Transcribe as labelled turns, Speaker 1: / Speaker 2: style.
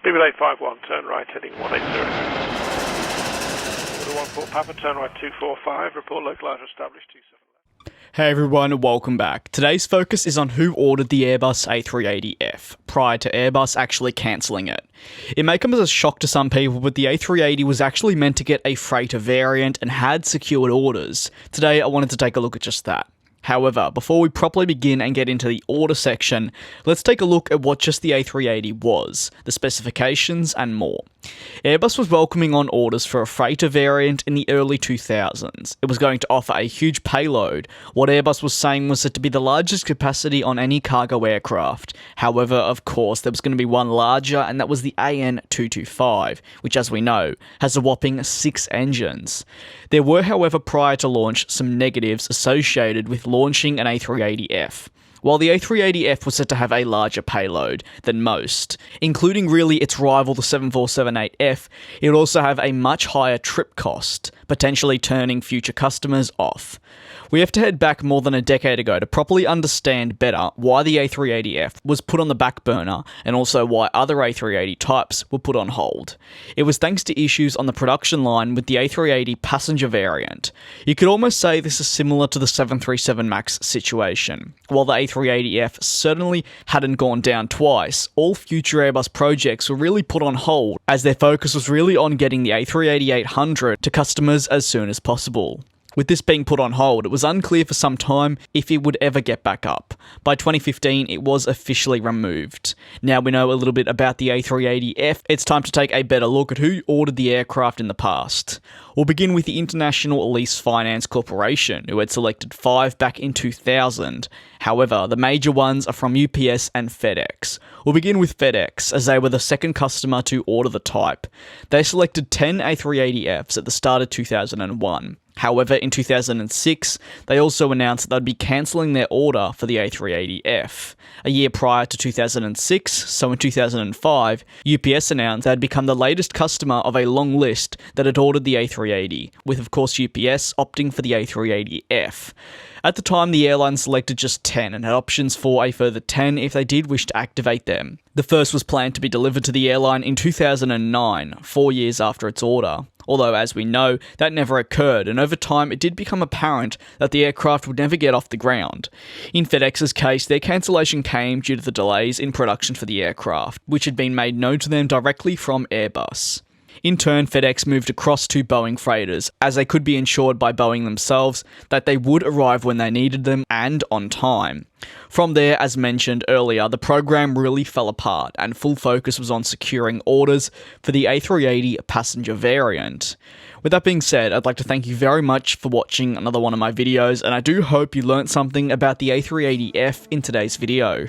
Speaker 1: BB851, turn right, heading 180. Order 14 Papa, turn right 245, report localizer established 27.
Speaker 2: Hey everyone, welcome back. Today's focus is on who ordered the Airbus A380F, prior to Airbus actually cancelling it. It may come as a shock to some people, but the A380 was actually meant to get a freighter variant and had secured orders. Today I wanted to take a look at just that. However, before we properly begin and get into the order section, let's take a look at what just the A380 was, the specifications and more. Airbus was welcoming on orders for a freighter variant in the early 2000s. It was going to offer a huge payload. What Airbus was saying was it to be the largest capacity on any cargo aircraft. However, of course, there was going to be one larger, and that was the AN225, which, as we know, has a whopping 6 engines. There were, however, prior to launch, some negatives associated with launching an A380F. While the A380F was said to have a larger payload than most, including really its rival the 7478F, it would also have a much higher trip cost, potentially turning future customers off. We have to head back more than a decade ago to properly understand better why the A380F was put on the back burner and also why other A380 types were put on hold. It was thanks to issues on the production line with the A380 passenger variant. You could almost say this is similar to the 737 MAX situation. While the A380F certainly hadn't gone down twice, all future Airbus projects were really put on hold as their focus was really on getting the A380-800 to customers as soon as possible. With this being put on hold, it was unclear for some time if it would ever get back up. By 2015, it was officially removed. Now we know a little bit about the A380F, it's time to take a better look at who ordered the aircraft in the past. We'll begin with the International Lease Finance Corporation, who had selected 5 back in 2000. However, the major ones are from UPS and FedEx. We'll begin with FedEx, as they were the second customer to order the type. They selected 10 A380Fs at the start of 2001. However, in 2006, they also announced that they'd be cancelling their order for the A380F. A year prior to 2006, so in 2005, UPS announced they'd become the latest customer of a long list that had ordered the A380, with of course UPS opting for the A380F. At the time, the airline selected just 10 and had options for a further 10 if they did wish to activate them. The first was planned to be delivered to the airline in 2009, 4 years after its order. Although, as we know, that never occurred, and over time it did become apparent that the aircraft would never get off the ground. In FedEx's case, their cancellation came due to the delays in production for the aircraft, which had been made known to them directly from Airbus. In turn, FedEx moved across to Boeing freighters, as they could be ensured by Boeing themselves that they would arrive when they needed them and on time. From there, as mentioned earlier, the program really fell apart and full focus was on securing orders for the A380 passenger variant. With that being said, I'd like to thank you very much for watching another one of my videos, and I do hope you learnt something about the A380F in today's video.